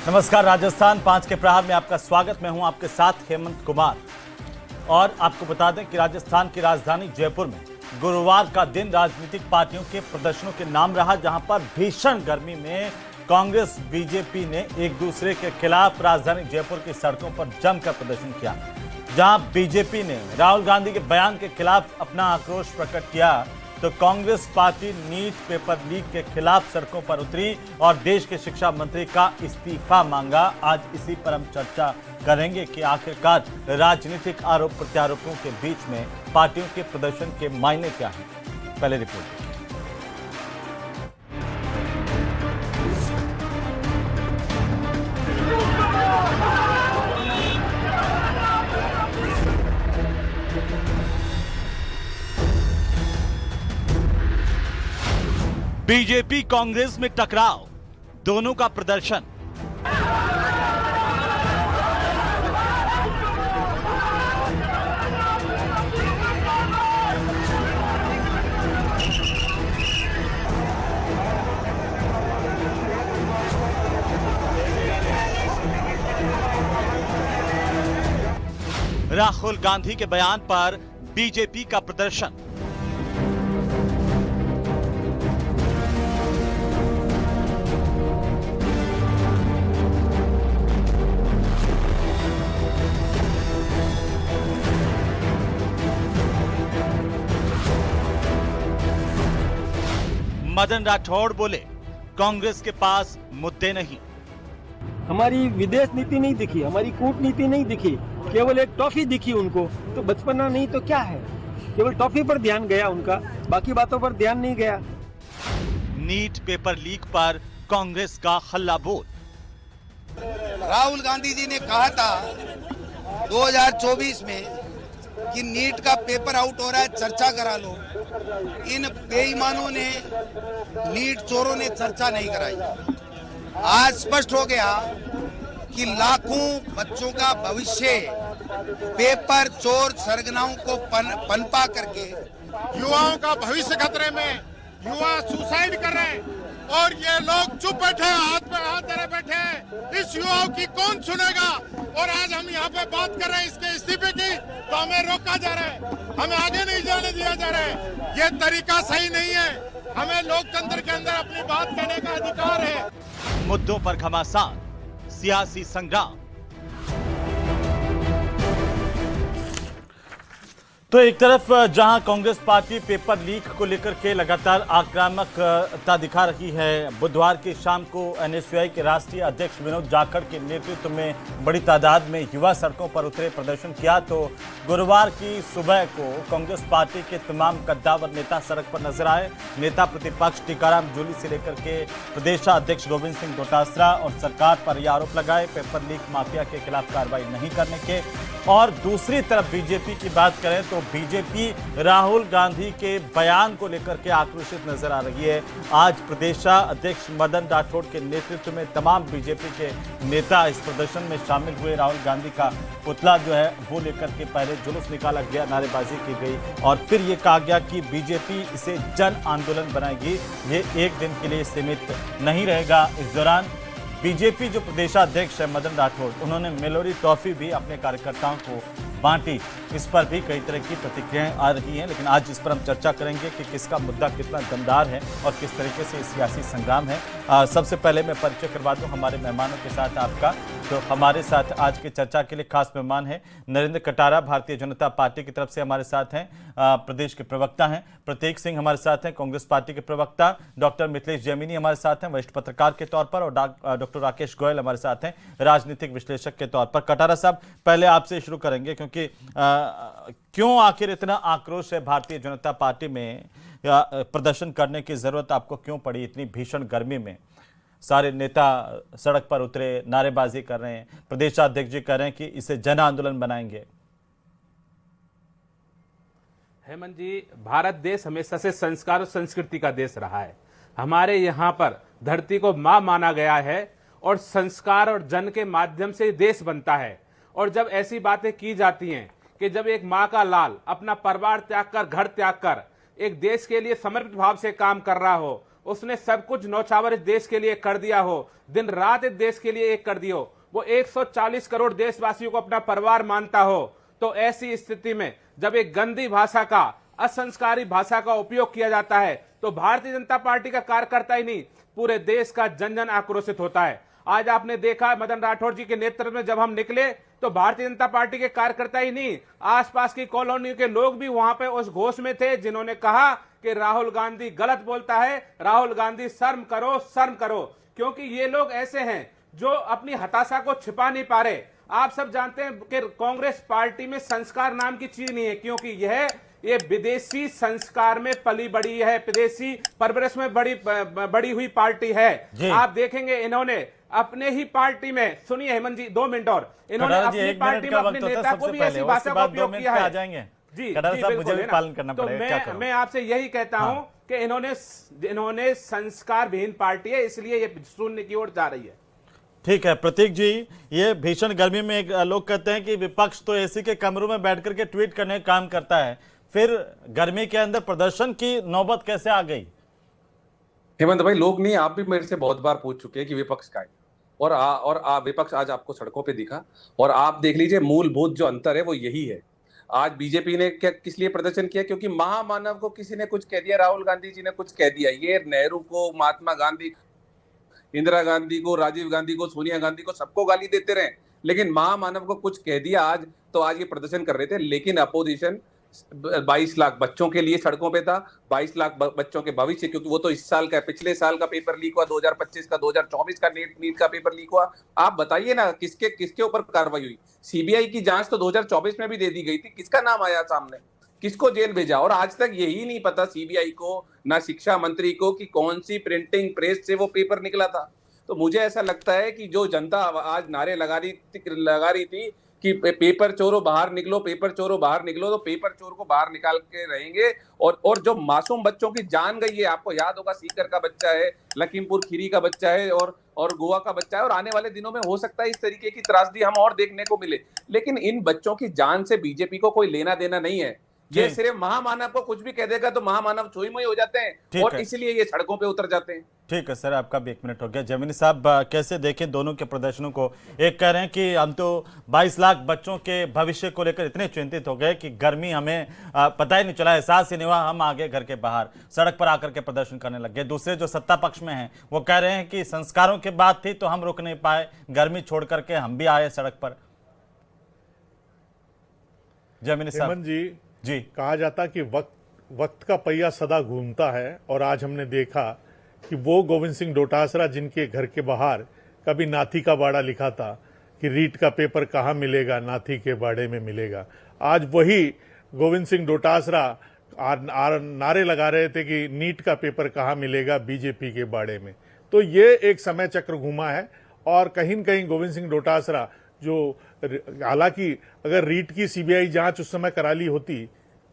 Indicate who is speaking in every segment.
Speaker 1: नमस्कार, राजस्थान 5 के प्रहार में आपका स्वागत। मैं हूं आपके साथ हेमंत कुमार। और आपको बता दें कि राजस्थान की राजधानी जयपुर में गुरुवार का दिन राजनीतिक पार्टियों के प्रदर्शनों के नाम रहा, जहां पर भीषण गर्मी में कांग्रेस बीजेपी ने एक दूसरे के खिलाफ राजधानी जयपुर की सड़कों पर जमकर प्रदर्शन किया। जहां बीजेपी ने राहुल गांधी के बयान के खिलाफ अपना आक्रोश प्रकट किया, तो Congress party NEET paper leak के खिलाफ सड़कों पर उतरी और देश के शिक्षा मंत्री का इस्तीफा मांगा। आज इसी पर हम चर्चा करेंगे कि आखिरकार राजनीतिक आरोप प्रत्यारोपों के बीच में पार्टियों के प्रदर्शन के मायने क्या हैं। पहले रिपोर्ट। बीजेपी कांग्रेस में टकराव, दोनों का प्रदर्शन। राहुल गांधी के बयान पर बीजेपी का प्रदर्शन। मदन राठौड़ बोले, कांग्रेस के पास मुद्दे नहीं।
Speaker 2: हमारी विदेश नीति नहीं दिखी, हमारी कूटनीति नहीं दिखी, केवल एक टॉफी दिखी उनको। तो बचपना नहीं तो क्या है, केवल टॉफी पर ध्यान गया उनका, बाकी बातों पर ध्यान नहीं गया।
Speaker 1: नीट पेपर लीक पर कांग्रेस का हल्ला बोल।
Speaker 3: राहुल गांधी जी ने कहा था 2024 में कि नीट का पेपर आउट हो रहा है, चर्चा करा लो। इन बेईमानों ने, नीट चोरों ने चर्चा नहीं कराई। आज स्पष्ट हो गया कि लाखों बच्चों का भविष्य पेपर चोर सरगनाओं को पनपा करके
Speaker 4: युवाओं का भविष्य खतरे में, युवा सुसाइड कर रहे हैं और ये लोग चुप बैठे, हाथ में हाथ धरे बैठे हैं। इस युवाओं की कौन सुनेगा? और आज हम यहाँ पे बात कर रहे हैं इसके इस्तीफे की, तो हमें रोका जा रहा है, हमें आगे नहीं जाने दिया जा रहा है। ये तरीका सही नहीं है। हमें लोकतंत्र के अंदर अपनी बात कहने का अधिकार है।
Speaker 1: मुद्दों पर घमासान, सियासी संग्राम। तो एक तरफ जहां कांग्रेस पार्टी पेपर लीक को लेकर के लगातार आक्रामकता दिखा रही है, बुधवार की शाम को एनएसयूआई के राष्ट्रीय अध्यक्ष विनोद जाखड़ के नेतृत्व में बड़ी तादाद में युवा सड़कों पर उतरे, प्रदर्शन किया। तो गुरुवार की सुबह को कांग्रेस पार्टी के तमाम कद्दावर नेता सड़क पर नजर आए। नेता प्रतिपक्ष टीकाराम जूली से लेकर के प्रदेशाध्यक्ष गोविंद सिंह डोटासरा और सरकार पर यह आरोप लगाए पेपर लीक माफिया के खिलाफ कार्रवाई नहीं करने के। और दूसरी तरफ बीजेपी की बात करें तो बीजेपी राहुल गांधी के बयान को लेकर के आक्रोशित नजर आ रही है। आज प्रदेशाध्यक्ष मदन राठौड़ के नेतृत्व में तमाम बीजेपी के नेता इस प्रदर्शन में शामिल हुए। राहुल गांधी का पुतला जो है वो लेकर के पहले जुलूस निकाला गया, नारेबाजी की गई और फिर ये कहा गया कि बीजेपी इसे जन आंदोलन बनाएगी, ये एक दिन के लिए सीमित नहीं रहेगा। इस दौरान बीजेपी जो प्रदेशाध्यक्ष है मदन राठौड़, उन्होंने मेलोडी टॉफी भी अपने कार्यकर्ताओं को बांटी। इस पर भी कई तरह की प्रतिक्रियाएं आ रही हैं, लेकिन आज इस पर हम चर्चा करेंगे कि किसका मुद्दा कितना दमदार है और किस तरीके से सियासी संग्राम है। सबसे पहले मैं परिचय करवा दूं हमारे मेहमानों के साथ आपका। तो हमारे साथ आज की चर्चा के लिए खास मेहमान हैं नरेंद्र कटारा, भारतीय जनता पार्टी की तरफ से हमारे साथ हैं, प्रदेश के प्रवक्ता हैं। प्रतीक सिंह हमारे साथ हैं, कांग्रेस पार्टी के प्रवक्ता। डॉक्टर मिथिलेश जैमिनी हमारे साथ हैं, वरिष्ठ पत्रकार के तौर पर। और डॉक्टर राकेश गोयल हमारे साथ हैं, राजनीतिक विश्लेषक के तौर पर। कटारा साहब, पहले आपसे शुरू करेंगे क्योंकि क्यों आखिर इतना आक्रोश है भारतीय जनता पार्टी में, प्रदर्शन करने की जरूरत आपको क्यों पड़ी इतनी भीषण गर्मी में? सारे नेता सड़क पर उतरे, नारेबाजी कर रहे हैं, प्रदेशाध्यक्ष जी कह रहे हैं कि इसे जन आंदोलन बनाएंगे।
Speaker 5: हेमंत जी, भारत देश हमेशा से संस्कार और संस्कृति का देश रहा है। हमारे यहाँ पर धरती को माँ माना गया है और संस्कार और जन के माध्यम से देश बनता है। और जब ऐसी बातें की जाती हैं कि जब एक माँ का लाल अपना परिवार त्याग कर, घर त्याग कर एक देश के लिए समर्पित भाव से काम कर रहा हो उसने सब कुछ नौछावर इस देश के लिए कर दिया हो, दिन रात इस देश के लिए एक कर दिया हो, वो 140 करोड़ देशवासियों को अपना परिवार मानता हो, तो ऐसी स्थिति में जब एक गंदी भाषा का, असंस्कारी भाषा का उपयोग किया जाता है तो भारतीय जनता पार्टी का कार्यकर्ता ही नहीं, पूरे देश का जन जन आक्रोशित होता है। आज आपने देखा मदन राठौर जी के नेतृत्व में जब हम निकले तो भारतीय जनता पार्टी के कार्यकर्ता ही नहीं, आसपास की कॉलोनियों के लोग भी वहां पे उस घोष में थे जिन्होंने कहा कि राहुल गांधी गलत बोलता है, राहुल गांधी शर्म करो, शर्म करो। क्योंकि ये लोग ऐसे हैं जो अपनी हताशा को छिपा नहीं पा रहे। आप सब जानते हैं कि कांग्रेस पार्टी में संस्कार नाम की चीज नहीं है, क्योंकि ये विदेशी संस्कार में पली बड़ी है, विदेशी परवरिश में बड़ी हुई पार्टी है। आप देखेंगे इन्होंने अपने ही पार्टी में, सुनिए हेमंत जी 2 मिनट और, इन्होंने अपनी पार्टी में अपने नेता को भी ऐसी भाषा का उपयोग किया है। जी
Speaker 1: मुझे भी पालन करना पड़ेगा।
Speaker 5: तो मैं आपसे यही कहता हूं कि इन्होंने संस्कार विहीन पार्टी है, इसलिए ये शून्य की ओर जा रही है।
Speaker 1: ठीक है प्रतीक जी, ये भीषण गर्मी में लोग कहते हैं कि विपक्ष तो एसी के कमरों में बैठ करके ट्वीट करने का काम करता है, फिर गर्मी के अंदर प्रदर्शन की नौबत कैसे आ गई?
Speaker 6: हेमंत भाई, लोग नहीं, आप भी मेरे से बहुत बार पूछ चुके हैं कि विपक्ष का है, और विपक्ष आज आपको सड़कों पे दिखा। और आप देख लीजिए मूलभूत जो अंतर है वो यही है। आज बीजेपी ने क्या किस लिए प्रदर्शन किया? क्योंकि महामानव को किसी ने कुछ कह दिया, राहुल गांधी जी ने कुछ कह दिया। ये नेहरू को, महात्मा गांधी, इंदिरा गांधी को, राजीव गांधी को, सोनिया गांधी को, सबको गाली देते रहे, लेकिन महामानव को कुछ कह दिया आज, तो आज ये प्रदर्शन कर रहे थे। लेकिन अपोजिशन 22 लाख बच्चों के लिए सड़कों पे था, 22 लाख बच्चों के भविष्य, क्योंकि वो तो इस साल का, पिछले साल का पेपर लीक हुआ, 2025 का, 2024 का नीट का पेपर लीक हुआ। आप बताइए ना किसके ऊपर कार्रवाई हुई? सीबीआई की जांच तो 2024 में भी दे दी गई थी, किसका नाम आया सामने, किसको जेल भेजा? और आज तक यही नहीं पता सीबीआई को, ना शिक्षा मंत्री को, कि कौन सी प्रिंटिंग प्रेस से वो पेपर निकला था। तो मुझे ऐसा लगता है कि जो जनता आज नारे लगा रही थी कि पेपर चोरों बाहर निकलो, पेपर चोरों बाहर निकलो, तो पेपर चोर को बाहर निकाल के रहेंगे। और जो मासूम बच्चों की जान गई है, आपको याद होगा सीकर का बच्चा है, लखीमपुर खीरी का बच्चा है, और गोवा का बच्चा है, और आने वाले दिनों में हो सकता है इस तरीके की त्रासदी हम और देखने को मिले। लेकिन इन बच्चों की जान से बीजेपी को कोई लेना देना नहीं है। ये सिर्फ महामानव को कुछ भी कह देगा तो महामानव चोई मोई हो जाते हैं, और इसलिए ये सड़कों पे उतर जाते हैं।
Speaker 1: ठीक है सर, आपका भी 1 मिनट हो गया। जमीनी साहब, कैसे देखें दोनों के प्रदर्शनों को? एक कह रहे हैं कि हम तो 22 लाख बच्चों के भविष्य को लेकर इतने चिंतित हो गए कि गर्मी हमें पता ही नहीं चला, एहसास ही नहीं हुआ, हम आगे घर के बाहर सड़क पर आकर के प्रदर्शन करने लग गए। दूसरे जो सत्ता पक्ष में हैं वो कह रहे हैं कि संस्कारों की बात थी तो हम रुक नहीं पाए, गर्मी छोड़ करके हम भी आए सड़क पर। जमीनी साहब
Speaker 7: जी, कहा जाता कि वक्त का पहिया सदा घूमता है, और आज हमने देखा कि वो गोविंद सिंह डोटासरा जिनके घर के बाहर कभी नाथी का बाड़ा लिखा था कि रीट का पेपर कहाँ मिलेगा, नाथी के बाड़े में मिलेगा, आज वही गोविंद सिंह डोटासरा नारे लगा रहे थे कि नीट का पेपर कहाँ मिलेगा, बीजेपी के बाड़े में। तो ये एक समय चक्र घूमा है, और कहीं न कहीं गोविंद सिंह डोटासरा जो, हालांकि अगर रीट की सीबीआई जांच उस समय करा ली होती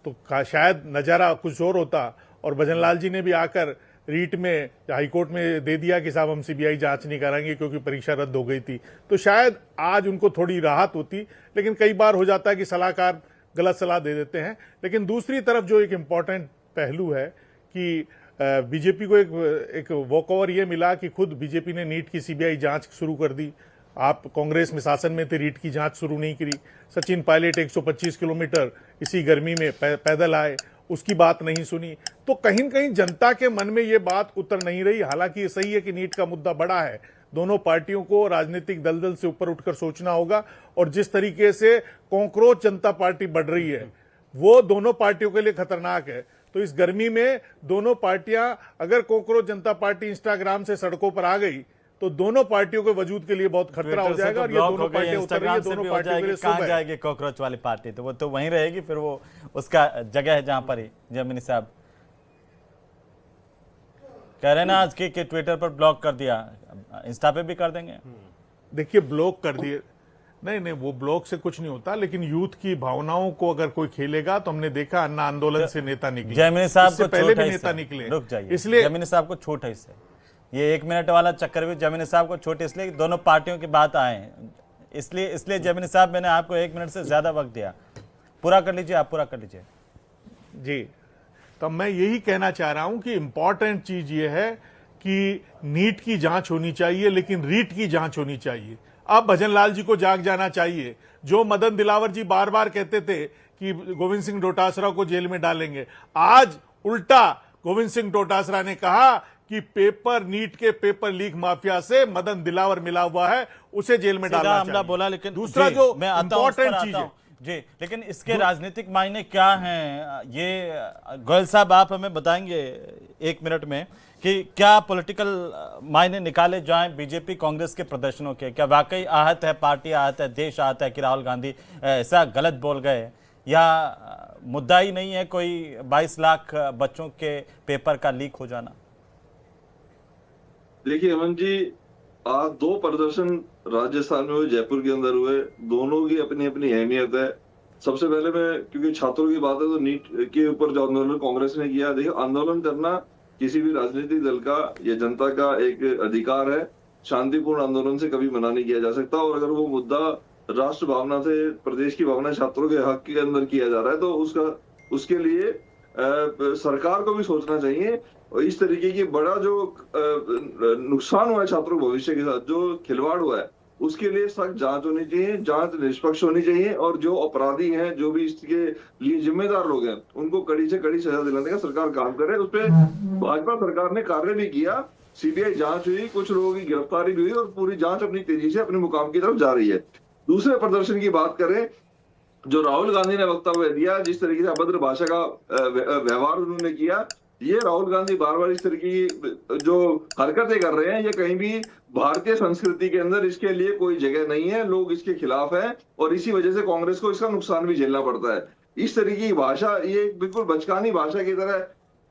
Speaker 7: तो शायद नजारा कुछ और होता, और भजनलाल जी ने भी आकर रीट में, हाईकोर्ट में दे दिया कि साहब हम सीबीआई जांच नहीं कराएंगे क्योंकि परीक्षा रद्द हो गई थी, तो शायद आज उनको थोड़ी राहत होती। लेकिन कई बार हो जाता है कि सलाहकार गलत सलाह दे देते हैं। लेकिन दूसरी तरफ जो एक इम्पॉर्टेंट पहलू है कि बीजेपी को एक वॉकओवर ये मिला कि खुद बीजेपी ने नीट की सीबीआई जांच शुरू कर दी। आप कांग्रेस में शासन में थे, रीट की जांच शुरू नहीं करी। सचिन पायलट 125 किलोमीटर इसी गर्मी में पैदल आए, उसकी बात नहीं सुनी। तो कहीं न कहीं जनता के मन में ये बात उतर नहीं रही। हालांकि ये सही है कि नीट का मुद्दा बड़ा है, दोनों पार्टियों को राजनीतिक दलदल से ऊपर उठकर सोचना होगा, और जिस तरीके से कॉकरोच जनता पार्टी बढ़ रही है वो दोनों पार्टियों के लिए खतरनाक है। तो इस गर्मी में दोनों पार्टियां, अगर कॉकरोच जनता पार्टी इंस्टाग्राम से सड़कों पर आ गई तो दोनों पार्टियों के वजूद के लिए बहुत खतरा हो जाएगा, और ये दोनों पार्टियां उतर रही है, दोनों पार्टियों के लिए
Speaker 1: कहां जाएगी कॉकरोच वाली पार्टी? तो वो तो वहीं रहेगी, फिर वो उसका जगह है जहां पर ही। जमीनी साहब कह रहे हैं ना आज की कि ट्विटर पर ब्लॉक कर दिया, इंस्टा पे भी कर देंगे।
Speaker 7: देखिए, ब्लॉक कर दिए, नहीं, वो ब्लॉक से कुछ नहीं होता, लेकिन यूथ की भावनाओं को अगर कोई खेलेगा तो हमने देखा अन्ना आंदोलन से नेता निकले,
Speaker 1: जमीनी साहब को
Speaker 7: पहले भी नेता निकले।
Speaker 1: रुक जाइए,
Speaker 7: इसलिए
Speaker 1: जमीनी साहब को छूट है इससे, ये 1 मिनट वाला चक्कर भी जमीनी साहब को छूट, इसलिए दोनों पार्टियों की बात आए, इसलिए जमीनी साहब मैंने आपको 1 मिनट से ज्यादा वक्त दिया। पूरा कर लीजिए, आप पूरा कर लीजिए।
Speaker 7: जी, तब मैं यही कहना चाह रहा हूं कि इंपॉर्टेंट चीज ये है कि नीट की जांच होनी चाहिए, लेकिन रीट की जांच होनी चाहिए। अब भजनलाल जी को जाग जाना चाहिए। जो मदन दिलावर जी बार बार कहते थे कि गोविंद सिंह डोटासरा को जेल में डालेंगे, आज उल्टा गोविंद सिंह डोटासरा ने कहा कि नीट के पेपर लीक माफिया से मदन दिलावर मिला हुआ है, उसे जेल में डालना
Speaker 1: हमला
Speaker 7: चाहिए।
Speaker 1: बोला, लेकिन
Speaker 7: दूसरा
Speaker 1: जी,
Speaker 7: जो
Speaker 1: मैं आता हूं, उस पर
Speaker 7: इंपॉर्टेंट
Speaker 1: आता
Speaker 7: चीज
Speaker 1: हूं।
Speaker 7: है,
Speaker 1: जी, लेकिन इसके राजनीतिक मायने क्या हैं, ये गोयल साहब आप हमें बताएंगे 1 मिनट में कि क्या पॉलिटिकल मायने निकाले जाएं बीजेपी कांग्रेस के प्रदर्शनों के? क्या वाकई आहत है, पार्टी आहत है, देश आहत है कि राहुल गांधी ऐसा गलत बोल गए, या मुद्दा ही नहीं है कोई 22 लाख बच्चों के पेपर का लीक हो जाना?
Speaker 8: देखिए हेमंत जी, आज 2 प्रदर्शन राजस्थान में हुए, जयपुर के अंदर हुए, दोनों की अपनी अपनी अहमियत है। सबसे पहले मैं, क्योंकि छात्रों की बात है, तो नीट के ऊपर जो आंदोलन कांग्रेस ने किया, देखिए आंदोलन करना किसी भी राजनीतिक दल का या जनता का एक अधिकार है। शांतिपूर्ण आंदोलन से कभी मना नहीं किया जा सकता, और अगर वो मुद्दा राष्ट्र भावना से, प्रदेश की भावना, छात्रों के हक के अंदर किया जा रहा है, तो उसके लिए सरकार को भी सोचना चाहिए। और इस तरीके की बड़ा जो नुकसान हुआ है छात्रों के भविष्य के साथ, जो खिलवाड़ हुआ है, उसके लिए सख्त जांच होनी चाहिए, जांच निष्पक्ष होनी चाहिए, और जो अपराधी हैं, जो भी इसके लिए जिम्मेदार लोग हैं, उनको कड़ी से कड़ी सजा दिलाने का सरकार काम करे। उस पर भाजपा सरकार ने कार्य भी किया, सीबीआई जांच हुई, कुछ लोगों की गिरफ्तारी भी हुई, और पूरी जांच अपनी तेजी से अपने मुकाम की तरफ जा रही है। दूसरे प्रदर्शन की बात करें, जो राहुल गांधी ने वक्तव्य दिया, जिस तरीके से अभद्र भाषा का व्यवहार उन्होंने किया, ये राहुल गांधी बार बार इस तरीके की जो हरकतें कर रहे हैं, ये कहीं भी भारतीय संस्कृति के अंदर इसके लिए कोई जगह नहीं है। लोग इसके खिलाफ हैं, और इसी वजह से कांग्रेस को इसका नुकसान भी झेलना पड़ता है। इस तरीके की भाषा, ये बिल्कुल बचकानी भाषा की तरह,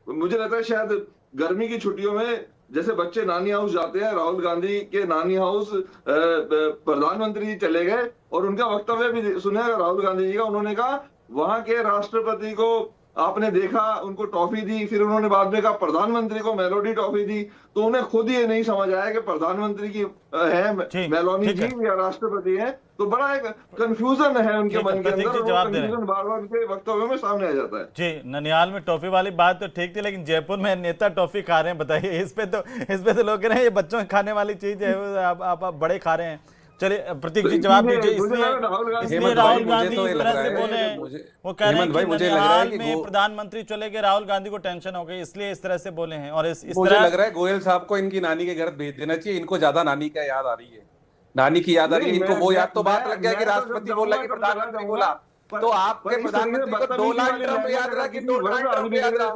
Speaker 8: मुझे लगता है शायद गर्मी की छुट्टियों में जैसे बच्चे नानी हाउस जाते हैं, राहुल गांधी के नानी हाउस प्रधानमंत्री जी चले गए, और उनका वक्तव्य भी सुना राहुल गांधी जी का। उन्होंने कहा वहां के राष्ट्रपति को आपने देखा, उनको टॉफी दी, फिर उन्होंने बाद में कहा प्रधानमंत्री को मेलोडी टॉफी दी, तो उन्हें खुद ये नहीं समझ आया कि प्रधानमंत्री की है मेलोडी जी या राष्ट्रपति है। तो बड़ा एक कंफ्यूजन है उनके मन के अंदर, कंफ्यूजन बार बार उनके वक्तव्यों में सामने आ जाता है।
Speaker 1: जी, ननिहाल में टॉफी वाली बात तो ठीक थी, लेकिन जयपुर में नेता टॉफी खा रहे हैं, बताइए इस पे तो लोग कह रहे हैं ये बच्चों के खाने वाली चीज है, आप बड़े खा रहे हैं। चलिए प्रतीक जी जवाब दीजिए। इसलिए राहुल गांधी इस तरह से बोले, वो कह रहे हैं कि ननिहाल में प्रधानमंत्री चले गए, राहुल गांधी को टेंशन हो गई, इसलिए इस तरह से बोले हैं। और इस
Speaker 6: मुझे लग रहा है गोयल साहब को इनकी नानी के घर भेज देना चाहिए, इनको ज्यादा नानी का याद आ रही है, नानी की याद आ रही है इनको। वो याद तो बात लग गया कि राष्ट्रपति बोला कि प्रधानमंत्री बोला, तो आपके प्रधानमंत्री को डोनाल्ड ट्रंप याद रहा कि डोनाल्ड ट्रंप याद रहा।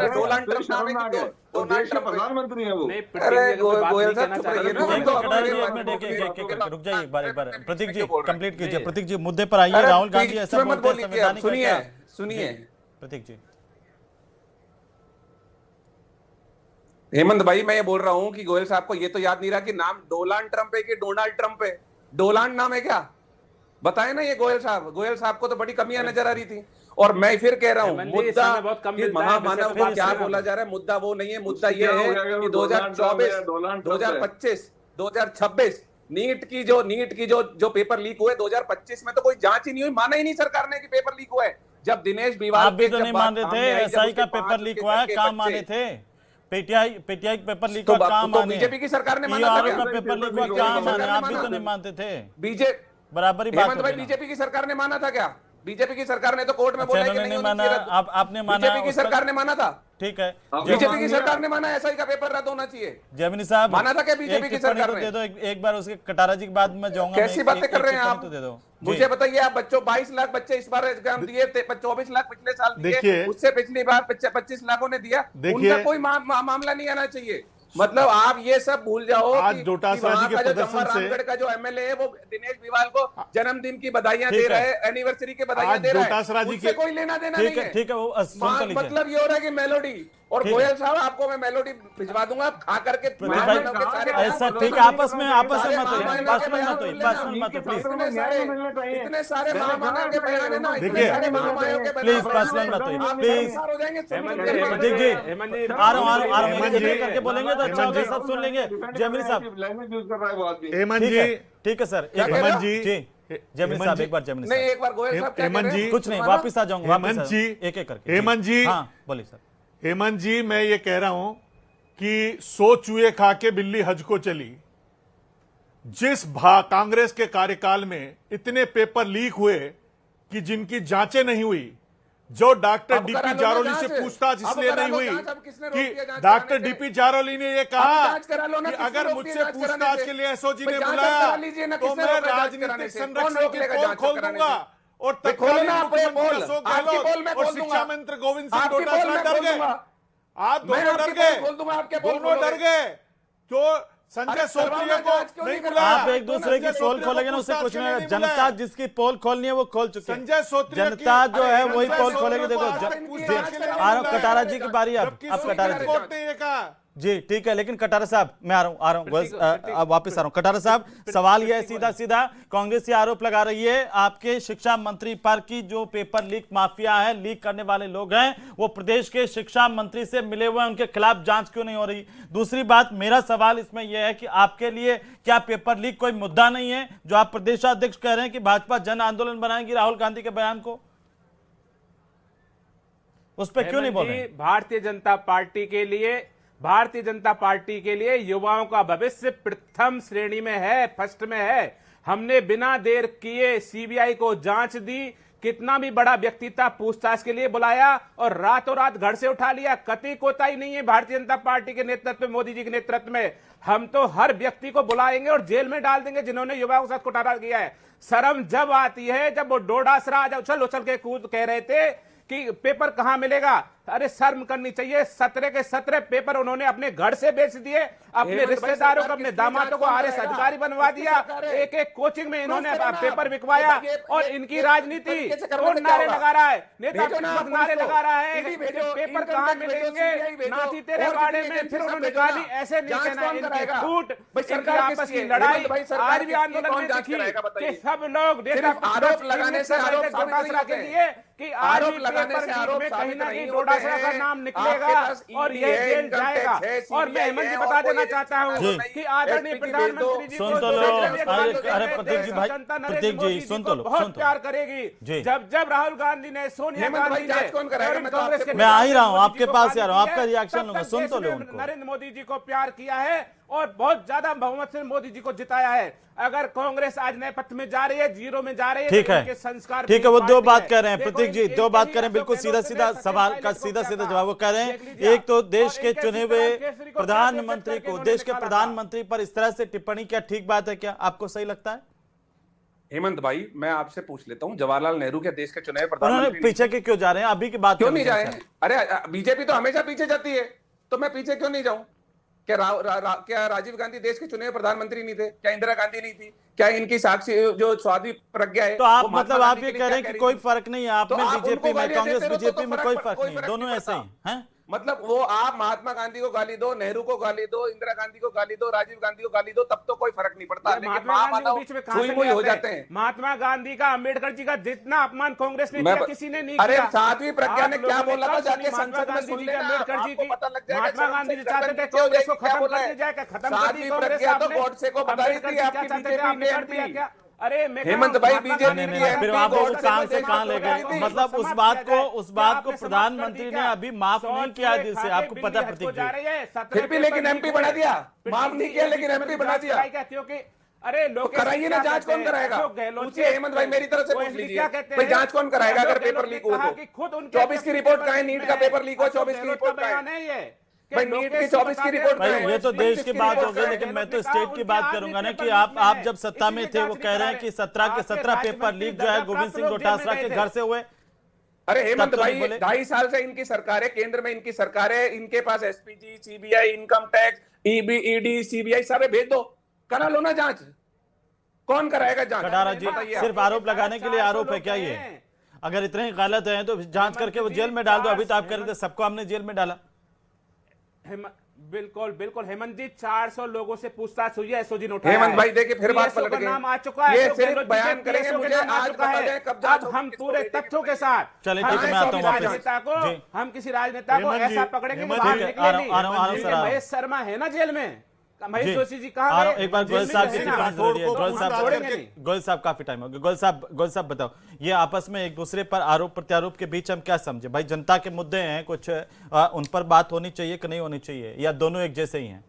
Speaker 6: डोनाल्ड ट्रंप नाम है कि डोनाल्ड ट्रंप प्रधानमंत्री है वो। अरे गोयल साहब चुप रहिए,
Speaker 1: रुक जाइए एक बार प्रतीक जी कंप्लीट कीजिए। प्रतीक जी मुद्दे पर आइए। राहुल गांधी ऐसा बोलते हैं, संवैधानिक है क्या?
Speaker 6: सुनिए
Speaker 1: प्रतीक जी।
Speaker 6: हेमंत भाई, मैं ये बोल रहा हूँ कि गोयल साहब को ये तो याद नहीं रहा कि नाम डोनाल्ड ट्रंप है कि डोनाल्ड ट्रंप है। डोनाल्ड नाम है क्या, बताए ना ये गोयल साहब को तो बड़ी कमियां नजर आ रही थी। और मैं फिर कह रहा हूँ, मुद्दा महामानव का क्या बोला जा रहा है, मुद्दा वो नहीं है। मुद्दा ये है कि 2024, 2025, 2026 नीट की जो पेपर लीक हुए 2025 में तो कोई जांच ही नहीं हुई, माना ही नहीं सरकार ने कि पेपर लीक हुआ है। जब दिनेश बिवाल
Speaker 1: आप भी तो नहीं मान रहे थे एसआई का पेपर लीक हुआ है, काम माने थे? पीटीआई पेपर लीक हुआ काम माने?
Speaker 6: बीजेपी की सरकार ने माना था
Speaker 1: का पेपर लीक हुआ काम माने? आप भी तो नहीं मानते थे।
Speaker 6: बीजेपी
Speaker 1: बराबर ही बात।
Speaker 6: भाई बीजेपी की सरकार ने माना था क्या? बीजेपी की सरकार ने तो कोर्ट में बोला कि नहीं
Speaker 1: माना। आपने माना?
Speaker 6: बीजेपी की सरकार ने माना था,
Speaker 1: ठीक है।
Speaker 6: बीजेपी की सरकार ने माना एसआई का पेपर रद्द होना चाहिए।
Speaker 1: जैमिनी साहब
Speaker 6: माना था क्या बीजेपी की सरकार ने?
Speaker 1: दे दो एक बार, उसके कटारा जी के बाद में जाऊंगा।
Speaker 6: कैसी बातें कर रहे हैं आप?
Speaker 1: तो दे दो
Speaker 6: मुझे बताइए। आप बच्चों 22 लाख बच्चे इस बार एग्जाम दिए, 24 लाख पिछले साल दिए, उससे पिछली बार 25 लाखों ने दिया। उनका कोई मामला नहीं आना चाहिए। मतलब आप ये सब भूल जाओ
Speaker 7: आज डोटासरा जी के प्रदर्शन से
Speaker 6: रामगढ़ का जो एमएलए है वो दिनेश बिवाल को जन्मदिन की बधाइयां दे रहा है, एनिवर्सरी की बधाइयां दे रहा है, उससे कोई लेना देना नहीं है।
Speaker 1: ठीक है, वो
Speaker 6: मतलब ये हो रहा है कि मेलोडी। और गोयल साहब आपको मैं मेलोडी भिजवा दूंगा, खा करके
Speaker 1: ऐसा। ठीक है, आपस में मत प्लीज,
Speaker 6: इतने सारे महामानव के बयान है ना,
Speaker 1: प्लीज पर्सनल मत प्लीज। प्रतीक जी आ रहा हूँ करके बोलेंगे तो अच्छा होगा, सब सुन लेंगे। जयमिनी साहब
Speaker 7: हेमंत जी,
Speaker 1: ठीक है सर।
Speaker 7: हेमंत जी
Speaker 1: जयमिनी साहब एक बार, जयमिनी
Speaker 6: नहीं,
Speaker 1: साहब
Speaker 6: एक बार गोयल साहब क्या कह
Speaker 7: हेमंत
Speaker 6: रहे
Speaker 7: जी,
Speaker 6: हैं?
Speaker 1: कुछ नहीं,
Speaker 6: सुना ना?
Speaker 1: वापस आ जाऊंगा, वापस
Speaker 7: हेमंत
Speaker 1: आ
Speaker 7: जी,
Speaker 1: जाऊंगा। एक एक करके
Speaker 7: हेमंत जी,
Speaker 1: हाँ बोलिए सर।
Speaker 7: हेमंत जी, मैं ये कह रहा हूं कि 100 चूहे खा के बिल्ली हज को चली। जिस कांग्रेस के कार्यकाल में इतने पेपर लीक हुए कि जिनकी जांचें नहीं हुई, जो डॉक्टर
Speaker 6: अब करा
Speaker 7: डीपी
Speaker 6: लो ना
Speaker 7: जारोली
Speaker 6: जांच।
Speaker 7: से पूछताछ
Speaker 6: अब
Speaker 7: इसलिए
Speaker 6: करा
Speaker 7: नहीं
Speaker 6: लो
Speaker 7: हुई
Speaker 6: जांच, अब किसने रोक
Speaker 7: कि
Speaker 6: दिया जांच
Speaker 7: डॉक्टर
Speaker 6: कराने से?
Speaker 7: डीपी जारोली ने ये
Speaker 6: अब
Speaker 7: कहा
Speaker 6: जांच करा लो ना,
Speaker 7: कि
Speaker 6: किसने
Speaker 7: अगर
Speaker 6: रोक
Speaker 7: मुझसे
Speaker 6: दिया जांच कराने
Speaker 7: पूछताछ
Speaker 6: से?
Speaker 7: के लिए एसओजी ने
Speaker 6: भाई जांच
Speaker 7: बुलाया
Speaker 6: करा लीजिए ना,
Speaker 7: तो
Speaker 6: किसने
Speaker 7: मैं
Speaker 6: रोक दिया जांच कराने
Speaker 7: राजनीतिक
Speaker 6: से? कौन
Speaker 7: संरक्षण
Speaker 6: रोक
Speaker 7: के
Speaker 6: लेगा
Speaker 7: पोल
Speaker 6: जांच
Speaker 7: खोल
Speaker 6: कराने
Speaker 7: दूंगा।
Speaker 6: से?
Speaker 7: और
Speaker 6: भाई खोलो
Speaker 7: तत्कालीन
Speaker 6: ना आप ये
Speaker 7: मुख्यमंत्री
Speaker 6: पोल,
Speaker 7: अशोक
Speaker 6: आपकी पोल मैं
Speaker 7: गहलोत और
Speaker 6: खोल दूंगा।
Speaker 7: शिक्षा मंत्री गोविंद सिंह
Speaker 6: आपकी पोल
Speaker 7: डोटासरा
Speaker 6: मैं
Speaker 7: डर
Speaker 6: खोल
Speaker 7: गए।
Speaker 6: दूंगा।
Speaker 7: आप
Speaker 6: मैं
Speaker 7: दोनों डर
Speaker 6: आपकी
Speaker 7: गए,
Speaker 6: पोल खोल दूंगा, आपके पोल
Speaker 7: दोनों डर
Speaker 6: खोलोगे।
Speaker 7: गए। जो संजय
Speaker 6: अरे
Speaker 7: सोत्रिया
Speaker 6: करवाओ
Speaker 7: को
Speaker 6: ना जांच, क्यों
Speaker 7: नहीं
Speaker 6: नहीं
Speaker 7: बुलाया,
Speaker 1: आप एक दूसरे की
Speaker 7: संजय
Speaker 1: पोल
Speaker 7: सोत्रिया
Speaker 1: खोलेंगे
Speaker 7: को
Speaker 1: ना, उससे
Speaker 7: पूछताछ
Speaker 1: कुछ
Speaker 7: के
Speaker 1: नहीं
Speaker 7: लिए
Speaker 1: होगा।
Speaker 7: बुलाया।
Speaker 1: जनता जिसकी पोल खोलनी है वो खोल चुके हैं।
Speaker 7: संजय सोत्रिया की-
Speaker 1: जनता जो है
Speaker 7: अरे
Speaker 1: वही
Speaker 7: संजय
Speaker 1: पोल
Speaker 7: सोत्रिया
Speaker 1: खोलेगी। देखो
Speaker 7: को आज तक
Speaker 1: जी,
Speaker 7: पूछताछ के लिए
Speaker 1: आ रहा हूं,
Speaker 7: बुलाया।
Speaker 1: कटारा जी की बारी अब
Speaker 7: जबकि
Speaker 1: कटारा
Speaker 7: सुप्रीम
Speaker 1: जी।
Speaker 7: कोर्ट ने ये कहा।
Speaker 1: जी ठीक है, लेकिन कटारा साहब मैं आ रहा हूं
Speaker 5: प्रतीक,
Speaker 1: अब वापस आ रहा हूं। कटारा साहब, सवाल यह है सीधा सीधा, कांग्रेस ये आरोप लगा रही है आपके शिक्षा मंत्री पर कि जो पेपर लीक माफिया है, लीक करने वाले लोग हैं, वो प्रदेश के शिक्षा मंत्री से मिले हुए हैं, उनके खिलाफ जांच क्यों नहीं हो रही? दूसरी बात, मेरा सवाल इसमें यह है कि आपके लिए क्या पेपर लीक कोई मुद्दा नहीं है, जो आप प्रदेशाध्यक्ष कह रहे हैं कि भाजपा जन आंदोलन बनाएगी राहुल गांधी के बयान को, उस पर क्यों नहीं बोल रहे?
Speaker 5: भारतीय जनता पार्टी के लिए युवाओं का भविष्य प्रथम श्रेणी में है, फर्स्ट में है। हमने बिना देर किए सीबीआई को जांच दी, कितना भी बड़ा व्यक्ति था पूछताछ के लिए बुलाया और रातों रात घर से उठा लिया। कतई कोताही नहीं है भारतीय जनता पार्टी के नेतृत्व में, मोदी जी के नेतृत्व में। हम तो हर व्यक्ति को बुलाएंगे और जेल में डाल देंगे जिन्होंने युवाओं के साथ कुटारा किया है। शर्म जब आती है जब वो डोडासरा आज उछल उछल के कूद कह रहे थे कि पेपर कहां मिलेगा। अरे शर्म करनी चाहिए। 17 के 17 पेपर उन्होंने अपने घर से बेच दिए, अपने रिश्तेदारों को, अपने दामादों को आरएस अधिकारी बनवा दिया, एक एक कोचिंग में इन्होंने पेपर बिकवाया। और इनकी राजनीति कौन नारे लगा रहा है? नेता प्रतिपक्ष नारे लगा रहा है कि पेपर कहां मिलेंगे, नाथी तेरे बाड़े में, फिर उन्होंने निकाली। ऐसे नहीं कहना, इनकी फूट, इनकी आपस की लड़ाई आज भी आंदोलन में दिखी कि सब लोग नेता
Speaker 6: आरोप लगाने से आरोप
Speaker 5: डोडासरा के लिए कि आरोप लगाने से आरोप कहीं ना कहीं डोडासरा का नाम निकलेगा और ये जेल जाएगा। और मैं हेमंत जी बता देना चाहता हूँ कि आदरणीय प्रधानमंत्री जी
Speaker 1: सुन तो लो, अरे प्रतीक जी भाई, प्रतीक जी सुन तो लो,
Speaker 5: बहुत प्यार करेगी। जब राहुल गांधी ने, सोनिया गांधी ने, कांग्रेस के,
Speaker 1: मैं आ ही रहा हूँ, आपके पास ही आ रहा हूँ, आपका रिएक्शन लूंगा, सुन तो लो उनको।
Speaker 5: नरेंद्र मोदी जी को प्यार किया है और बहुत ज्यादा बहुमत से मोदी जी को जिताया है। अगर कांग्रेस आज नए पथ में जा रही है, जीरो में जा रही है,
Speaker 1: ठीक
Speaker 5: तो
Speaker 1: है,
Speaker 5: इनके संस्कार
Speaker 1: ठीक है, वो दो बात कह रहे हैं
Speaker 5: देखो,
Speaker 1: प्रतीक जी, दो बात कह रहे हैं, बिल्कुल सीधा सीधा सवाल का सीधा सीधा जवाब वो कह रहे हैं। एक तो देश के चुने हुए प्रधानमंत्री को, देश के प्रधानमंत्री पर इस तरह से टिप्पणी क्या ठीक बात है? क्या आपको सही लगता है?
Speaker 6: हेमंत भाई, मैं आपसे पूछ लेता हूँ, जवाहरलाल नेहरू के देश के चुने हुए
Speaker 1: उन्होंने
Speaker 6: प्रधानमंत्री
Speaker 1: पीछे के क्यों जा रहे हैं? अभी की बात
Speaker 6: क्यों नहीं जाए? अरे बीजेपी तो हमेशा पीछे जाती है, तो मैं पीछे क्यों नहीं जाऊं? क्या क्या राजीव गांधी देश के चुने हुए प्रधानमंत्री नहीं थे? क्या इंदिरा गांधी नहीं थी? क्या इनकी साक्षी जो स्वाधि प्रज्ञा है?
Speaker 1: तो आप मतलब आप ये कह रहे हैं कि कोई फर्क नहीं है आप में, बीजेपी में, कांग्रेस बीजेपी में कोई फर्क नहीं, दोनों ऐसे ही हैं?
Speaker 6: मतलब वो आप महात्मा गांधी को गाली दो, नेहरू को गाली दो, इंदिरा गांधी को गाली दो, राजीव गांधी को गाली दो, तब तो कोई फर्क नहीं पड़ता। लेकिन महामानव छुई मुई हो जाते हैं।
Speaker 5: महात्मा गांधी का, अम्बेडकर जी का जितना अपमान कांग्रेस ने किया, किसी ने नहीं
Speaker 6: अरे
Speaker 5: किया।
Speaker 6: साध्वी प्रज्ञा ने क्या बोला था जाके संसद में सुन लेना,
Speaker 5: अम्बेडकर जी की,
Speaker 6: पता लग जाएगा।
Speaker 5: महात्मा गांधी जी चाहते थे कांग्रेस को खत्म कर दिया जाए, खत्म कर दी कांग्रेस।
Speaker 6: तो गॉडसे को बता रही थी आपकी बीजेपी ने एमपी
Speaker 5: क्या? अरे
Speaker 6: हेमंत भाई, बीजेपी
Speaker 1: फिर आप वो कहां से कहां ले गए? मतलब उस बात को प्रधानमंत्री ने अभी माफ नहीं किया दिल से, आपको पता है प्रतीक जी?
Speaker 6: फिर भी लेकिन एमपी बना दिया, माफ नहीं किया लेकिन एमपी बना दिया।
Speaker 5: क्योंकि अरे लोग
Speaker 6: कराइए ना, जांच कौन कराएगा? पूछिए हेमंत भाई, मेरी तरफ से पूछ लीजिए भाई, जांच कौन कराएगा अगर पेपर लीक हो तो? 24 की रिपोर्ट कहाँ है? नीट का पेपर लीक हो, 24 की रिपोर्ट कहाँ है? भाई नीट की 24 की रिपोर्ट
Speaker 1: भाई ये तो देश की बात हो गई, लेकिन मैं तो स्टेट की बात करूंगा ना कि आप जब सत्ता में थे, वो कह रहे हैं कि 17 के 17 पेपर लीक जो है गोविंद सिंह डोटासरा के घर से हुए।
Speaker 6: अरे हेमंत भाई, 2.5 साल से इनकी सरकार है, केंद्र में इनकी सरकार है, इनके पास SPG, CBI, income tax, ED, CBI सारे भेज दो, करा लो ना जांच। कौन कराएगा जांच?
Speaker 1: कटारा जी, सिर्फ आरोप लगाने के लिए आरोप है क्या ये? अगर इतने गलत हैं तो जांच करके वो जेल में डाल दो। अभी तो आप कह रहे थे सबको हमने जेल में डाला।
Speaker 5: बिल्कुल बिल्कुल हेमंत जी, 400 लोगों से पूछताछ हुई है, एसओजी ने उठाया।
Speaker 6: हेमंत भाई देखिए, फिर बात पलट गई।
Speaker 5: नाम आ चुका है,
Speaker 6: ये सिर्फ बयान करेंगे, मुझे आज पता है कब जांच
Speaker 5: अब हम पूरे तथ्यों के साथ,
Speaker 1: चलिए ठीक है, मैं आता हूं वापस।
Speaker 5: हम किसी राजनेता को ऐसा पकड़ेंगे, महेश शर्मा है ना जेल में। महेश
Speaker 1: जी,
Speaker 5: जोशी जी
Speaker 1: आ
Speaker 5: कहाँ
Speaker 1: रहा हूं,
Speaker 5: गए?
Speaker 1: एक बार
Speaker 5: जेल
Speaker 1: गोयल
Speaker 5: में
Speaker 1: साहब
Speaker 5: गए
Speaker 1: की
Speaker 5: ना।
Speaker 1: टिप्पणी जरूरी है। गोयल साहब
Speaker 5: छोड़ेंगे नहीं।
Speaker 1: गोयल साहब काफी टाइम हो गया। गोयल साहब बताओ, ये आपस में एक दूसरे पर आरोप प्रत्यारोप के बीच हम क्या समझे? भाई जनता के मुद्दे हैं कुछ, उन पर बात होनी चाहिए कि नहीं होनी चाहिए, या दोनों एक जैसे ही हैं?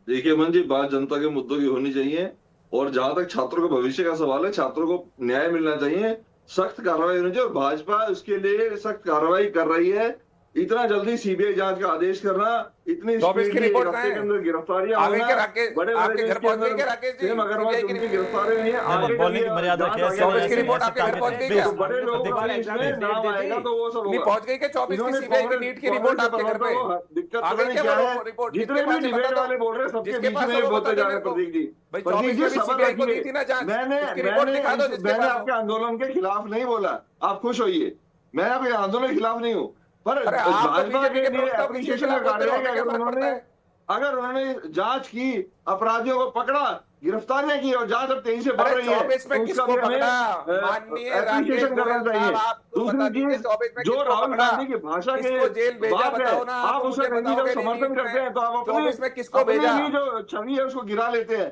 Speaker 8: देखिए मन जी, बात जनता के मुद्दों की होनी चाहिए, और जहां तक छात्रों के भविष्य का सवाल है, छात्रों को न्याय मिलना चाहिए, सख्त कार्रवाई होनी चाहिए, और भाजपा उसके लिए सख्त कार्रवाई कर रही है। इतना जल्दी सीबीआई जांच का आदेश करना, इतनी
Speaker 9: 24 की
Speaker 8: स्पीडली
Speaker 9: रिपोर्ट
Speaker 8: एक हफ्ते
Speaker 9: कहाँ
Speaker 8: के
Speaker 9: है?
Speaker 8: अंदर गिरफ्तारियां
Speaker 9: आगे
Speaker 8: होना,
Speaker 9: के राकेश
Speaker 8: बड़े
Speaker 9: आपके घर पहुंच गई क्या राकेश जी?
Speaker 8: प्रेम अग्रवाल
Speaker 9: सीबीआई
Speaker 8: की
Speaker 9: की
Speaker 8: उनकी
Speaker 9: रिपोर्ट
Speaker 8: गिरफ्तारी हुई है,
Speaker 1: नहीं,
Speaker 8: आगे
Speaker 1: बोलने
Speaker 8: के
Speaker 1: की
Speaker 8: लिए
Speaker 1: मर्यादा
Speaker 8: जांच
Speaker 1: रखिए,
Speaker 8: आगे
Speaker 1: ऐसे
Speaker 8: बढ़ेगी।
Speaker 9: 24 की रिपोर्ट आपके घर पहुंच गई क्या?
Speaker 8: तो बड़े लोगों का
Speaker 5: प्रतिभा
Speaker 8: इसमें
Speaker 5: एग्जाम
Speaker 8: नाम
Speaker 5: दे दी।
Speaker 8: आएगा तो वो सब
Speaker 9: नहीं
Speaker 8: होगा।
Speaker 9: पहुंच गई क्या 24 की
Speaker 8: इन्होंने
Speaker 9: सीबीआई की
Speaker 8: कांग्रेस-
Speaker 9: नीट की रिपोर्ट
Speaker 8: कांग्रेस
Speaker 9: आपके घर पे?
Speaker 8: दिक्कत
Speaker 9: आगे
Speaker 8: पता नहीं
Speaker 9: क्या
Speaker 8: क्या
Speaker 9: वो
Speaker 8: है,
Speaker 9: रिपोर्ट
Speaker 8: जितने
Speaker 9: किसके
Speaker 8: भी
Speaker 9: पास है
Speaker 8: डिबेट
Speaker 9: बता दो।
Speaker 8: वाले बोल रहे हैं सबके
Speaker 9: जिसके
Speaker 8: बीच
Speaker 9: पास
Speaker 8: में
Speaker 9: है
Speaker 8: ही
Speaker 9: वो
Speaker 8: बोलते
Speaker 9: बता
Speaker 8: जा
Speaker 9: दो
Speaker 8: रहे हैं
Speaker 9: मेरे को।
Speaker 8: प्रतीक जी।
Speaker 9: भाई
Speaker 8: प्रतीक
Speaker 9: 24
Speaker 8: जी
Speaker 9: में भी
Speaker 8: सबर
Speaker 9: सीबीआई को दी
Speaker 8: रखिए।
Speaker 9: थी ना जांच,
Speaker 8: मैंने
Speaker 9: उसकी रिपोर्ट दिखा दो जिसके
Speaker 8: मैंने
Speaker 9: पास हो।
Speaker 8: आपके आंदोलन के खिलाफ नहीं बोला, आप खुश होइए, मैं आपके आंदोलन के खिलाफ नहीं हूँ, पर
Speaker 9: अरे आप तो
Speaker 8: भाजपा
Speaker 9: बीजेपी
Speaker 8: के
Speaker 9: के
Speaker 8: लिए
Speaker 9: प्रवक्ता हो, किसी के
Speaker 8: एप्रिसिएशन
Speaker 9: खिलाफ
Speaker 8: का
Speaker 9: बोलते
Speaker 8: कार्य
Speaker 9: हो,
Speaker 8: है कि
Speaker 9: हमें क्या फर्क पड़ता है?
Speaker 8: अगर उन्होंने जांच की, अपराधियों को पकड़ा, गिरफ्तारियां की, और जांच अब तेजी से बढ़
Speaker 9: अरे
Speaker 8: रही है,
Speaker 9: 24 में
Speaker 8: तो
Speaker 9: किसको
Speaker 8: उसका भी हमें,
Speaker 9: पकड़ा? माननीय राकेश
Speaker 8: एप्रिसिएशन करना
Speaker 9: गोयल
Speaker 8: चाहिए।
Speaker 9: साहब, आपको
Speaker 8: दूसरी
Speaker 9: बता दीजिए
Speaker 8: चीज,
Speaker 9: 24 में
Speaker 8: जो
Speaker 9: किसको
Speaker 8: राहुल
Speaker 9: पकड़ा?
Speaker 8: गांधी की भाषा के
Speaker 9: किसको जेल भेजा
Speaker 8: बात है,
Speaker 9: बताओ ना,
Speaker 8: आप
Speaker 9: तो
Speaker 8: उसे
Speaker 9: मुझे
Speaker 8: कहीं भी
Speaker 9: बताओगे
Speaker 8: जब
Speaker 9: नहीं
Speaker 8: समर्थन
Speaker 9: नीट
Speaker 8: करते हैं तो आप
Speaker 9: में। 24 में किसको
Speaker 8: अपनी
Speaker 9: भेजा?
Speaker 8: भी जो छवि है उसको गिरा लेते हैं।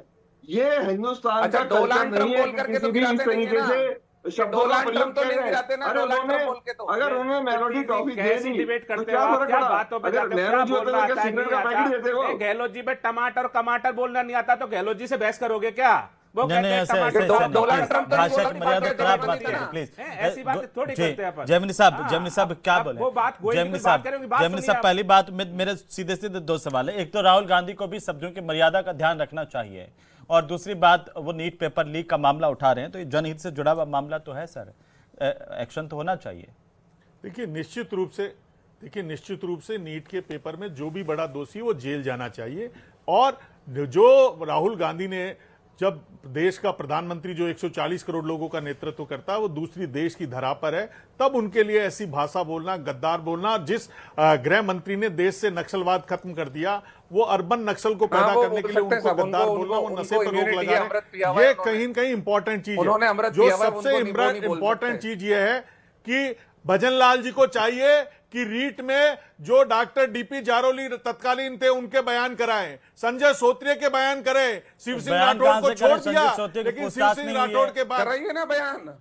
Speaker 8: ये हिंदुस्तान
Speaker 9: अच्छा,
Speaker 8: का
Speaker 9: डोनाल्ड
Speaker 8: कल्चर
Speaker 9: ट्रंप
Speaker 8: नहीं है
Speaker 9: बोल
Speaker 8: कि
Speaker 9: करके
Speaker 8: किसी
Speaker 9: तो
Speaker 8: भी इस
Speaker 9: गिराते नहीं है
Speaker 8: तरीके
Speaker 9: ना।
Speaker 8: से शब्दों का
Speaker 9: डोनाल्ड
Speaker 8: प्रयोग
Speaker 9: ट्रंप तो
Speaker 8: किया
Speaker 9: नहीं
Speaker 8: जाए।
Speaker 9: गिराते ना,
Speaker 8: अरे
Speaker 9: डोनाल्ड ट्रंप
Speaker 8: उन्होंने,
Speaker 9: बोल के तो।
Speaker 8: अगर उन्होंने मेलोडी ट्रॉफी दे
Speaker 5: कैसी
Speaker 8: दी
Speaker 5: डिबेट
Speaker 8: तो
Speaker 5: करते
Speaker 8: क्या
Speaker 5: हो आप?
Speaker 8: फर्क
Speaker 5: क्या
Speaker 8: पड़ा?
Speaker 5: बातों पे
Speaker 8: अगर
Speaker 5: जाकर
Speaker 8: नेहरू
Speaker 5: क्या
Speaker 8: जी होते
Speaker 5: बोलना
Speaker 8: तो क्या
Speaker 5: आता है,
Speaker 8: सिगरेट
Speaker 5: नहीं
Speaker 8: का पैकेट देते
Speaker 5: आता?
Speaker 8: हो?
Speaker 5: ए, गहलोत जी पे टमाटर बोलना नहीं आता तो गहलोत जी से बहस करोगे क्या? वो
Speaker 1: नहीं नहीं,
Speaker 5: कहते हैं
Speaker 1: ऐसे
Speaker 5: टमाटर
Speaker 1: ऐसे
Speaker 9: डो-
Speaker 1: नहीं,
Speaker 9: डोनाल्ड
Speaker 1: प्लीज,
Speaker 9: ट्रंप तो
Speaker 1: भाषा
Speaker 9: नहीं
Speaker 1: की
Speaker 9: बोला,
Speaker 1: मर्यादा
Speaker 9: बात
Speaker 1: खराब
Speaker 9: करते
Speaker 1: मत
Speaker 9: हैं
Speaker 1: करिए
Speaker 9: ना।
Speaker 1: प्लीज।
Speaker 5: ऐसी बातें थोड़ी करते हैं अपन।
Speaker 1: जैमिनी साहब क्या
Speaker 5: अब
Speaker 1: बोले?
Speaker 5: वो बात गोयल की
Speaker 1: जैमिनी
Speaker 5: बात करें, उनकी बात
Speaker 1: जैमिनी
Speaker 5: सुनिए
Speaker 1: साहब,
Speaker 5: आप।
Speaker 1: पहली बात, मेरे सीधे सीधे दो सवाल है। एक तो राहुल गांधी को भी शब्दों की मर्यादा का ध्यान रखना चाहिए, और दूसरी बात, वो नीट पेपर लीक का मामला उठा रहे हैं, तो ये जनहित से जुड़ा हुआ मामला तो है सर, एक्शन तो होना चाहिए।
Speaker 7: देखिए निश्चित रूप से नीट के पेपर में जो भी बड़ा दोषी है वो जेल जाना चाहिए। और जो राहुल गांधी ने, जब देश का प्रधानमंत्री जो 140 करोड़ लोगों का नेतृत्व करता है वो दूसरी देश की धरा पर है, तब उनके लिए ऐसी भाषा बोलना, गद्दार बोलना, जिस गृह मंत्री ने देश से नक्सलवाद खत्म कर दिया, वो अर्बन नक्सल को पैदा
Speaker 9: वो
Speaker 7: करने के लिए
Speaker 9: सकते हैं
Speaker 7: उनको
Speaker 9: साहब,
Speaker 7: गद्दार
Speaker 9: उनको-
Speaker 7: बोलना, वो
Speaker 9: उनको
Speaker 7: नशे पर रोक
Speaker 9: immunity
Speaker 7: लगा
Speaker 9: है, अमृत पिया
Speaker 7: रहे
Speaker 9: हुआ
Speaker 7: हैं।
Speaker 9: है
Speaker 7: ये
Speaker 9: उन्होंने।
Speaker 7: कहीं न कहीं इंपॉर्टेंट चीज
Speaker 9: उन्होंने
Speaker 7: है।
Speaker 9: अमृत
Speaker 7: जो
Speaker 9: पिया हुआ है,
Speaker 7: सबसे
Speaker 9: उनको निबो नहीं बोल
Speaker 7: इंपॉर्टेंट
Speaker 9: सकते।
Speaker 7: चीज ये है कि भजन लाल जी को चाहिए कि रीट में जो डॉक्टर डीपी जारोली तत्कालीन थे उनके बयान कराएं, संजय सोत्रिया के बयान करें। शिव सिंह
Speaker 1: बयान
Speaker 7: राठौड़
Speaker 1: कहां
Speaker 7: को
Speaker 1: से
Speaker 7: छोड़
Speaker 1: करें? संजय
Speaker 7: दिया,
Speaker 1: सोत्रिया की
Speaker 7: लेकिन शिव
Speaker 1: पूछताछ
Speaker 7: सिंह
Speaker 1: नहीं हुई
Speaker 7: राठौड़
Speaker 1: है।
Speaker 7: के बाद
Speaker 9: कराइए ना बयान।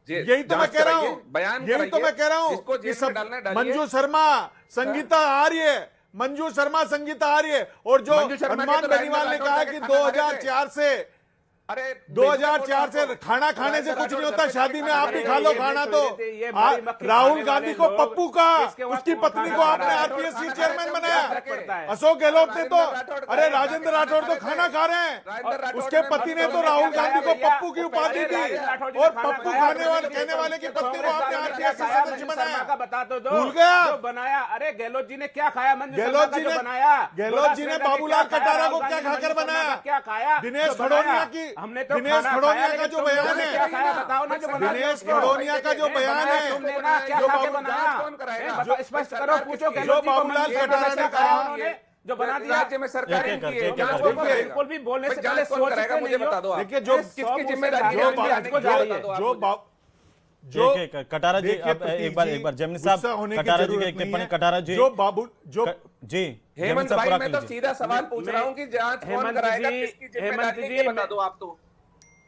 Speaker 7: यही तो मैं कह रहा हूं,
Speaker 9: बयान
Speaker 7: यही तो मैं कह रहा हूं कि सब मंजू शर्मा, संगीता आर्य, मंजू शर्मा, संगीता आर्य, और जो
Speaker 9: मंजू शर्मा के
Speaker 7: हनुमान
Speaker 9: तो लाइन में
Speaker 7: बेनीवाल ने
Speaker 9: राठौड़
Speaker 7: कहा
Speaker 9: जाके
Speaker 7: कि
Speaker 9: खाना खा रहे थे।
Speaker 7: 2004 से
Speaker 9: अरे
Speaker 7: 2004 से खाना खाने से कुछ नहीं होता, शादी में आप भी खा लो खाना। तो राहुल गांधी को पप्पू का, उसकी पत्नी को आपने आरपीएससी चेयरमैन बनाया। अशोक गहलोत ने तो, अरे राजेंद्र राठौड़ तो खाना खा रहे हैं, उसके पति ने तो राहुल गांधी को पप्पू की उपाधि दी, और पप्पू कहने वाले की पत्नी को आपने आरपीएससी सदस्य बनाया।
Speaker 5: बता दो
Speaker 7: भूल गया?
Speaker 5: जो बनाया, अरे गहलोत जी ने क्या खाया? मंजू
Speaker 7: गहलोत
Speaker 5: शर्मा का
Speaker 7: जी
Speaker 5: जो
Speaker 7: ने
Speaker 5: बनाया,
Speaker 7: गहलोत जी ने बाबूलाल कटारा को क्या खाकर बनाया?
Speaker 5: क्या खाया?
Speaker 7: दिनेश
Speaker 5: जो बनाया,
Speaker 7: खड़ोनिया की,
Speaker 5: हमने तो
Speaker 7: दिनेश
Speaker 5: खाना
Speaker 7: खड़ोनिया
Speaker 5: खाया,
Speaker 7: का
Speaker 5: लेकिन
Speaker 7: जो
Speaker 5: तुम
Speaker 7: बयान
Speaker 5: लोगों ने
Speaker 7: है,
Speaker 5: क्या खाया बताओ ना, जो बनाया
Speaker 7: दिनेश
Speaker 5: क्यों?
Speaker 7: खड़ोनिया का जो बयान
Speaker 5: बनाया
Speaker 7: है,
Speaker 5: तुमने ना, क्या
Speaker 7: जो
Speaker 5: खा के
Speaker 7: बाबू-
Speaker 5: बनाया?
Speaker 9: कौन कराएगा?
Speaker 5: बताओ, स्पष्ट करो, पूछो
Speaker 7: जो
Speaker 5: गहलोत जी को,
Speaker 7: बाबूलाल
Speaker 5: मंजू
Speaker 7: कटारा
Speaker 5: शर्मा
Speaker 7: ने
Speaker 5: का
Speaker 7: कहा,
Speaker 5: उन्होंने जो बना दिया,
Speaker 9: राज्य में सरकार
Speaker 1: एक-एक
Speaker 9: इनकी
Speaker 1: करके,
Speaker 9: है,
Speaker 1: एक-एक
Speaker 9: जांच
Speaker 1: करके।
Speaker 9: कौन करेगा?
Speaker 5: बिल्कुल भी बोलने से
Speaker 9: भाई
Speaker 5: पहले
Speaker 9: जांच कौन
Speaker 5: सोचते
Speaker 9: करेगा?
Speaker 5: नहीं
Speaker 9: मुझे
Speaker 5: हो।
Speaker 9: बता दो आप।
Speaker 7: देखिए जो
Speaker 9: किसकी जिम्मेदारी है?
Speaker 7: जो
Speaker 1: एक कटारा जी,
Speaker 7: देखिए
Speaker 1: अब
Speaker 7: प्रतीक
Speaker 1: एक बार
Speaker 7: जी,
Speaker 1: जैमिनी
Speaker 7: गुस्सा
Speaker 1: साहब,
Speaker 7: होने की
Speaker 1: कटारा जी की
Speaker 7: जरूरत
Speaker 1: एक
Speaker 7: नहीं
Speaker 1: टिप्पणी,
Speaker 7: है।
Speaker 1: कटारा जी,
Speaker 7: जो बाबू जो
Speaker 1: जी जैमिनी
Speaker 9: हेमंत
Speaker 1: साहब
Speaker 9: भाई,
Speaker 1: पूरा
Speaker 9: मैं
Speaker 1: कर
Speaker 9: तो
Speaker 1: लीजिए।
Speaker 9: सीधा सवाल पूछ रहा हूँ कि जांच कौन
Speaker 5: हेमंत
Speaker 9: कराएगा,
Speaker 5: जी,
Speaker 9: किसकी जिम्मेदारी है?
Speaker 5: हेमंत
Speaker 9: ये
Speaker 5: जी,
Speaker 9: बता दो आप तो।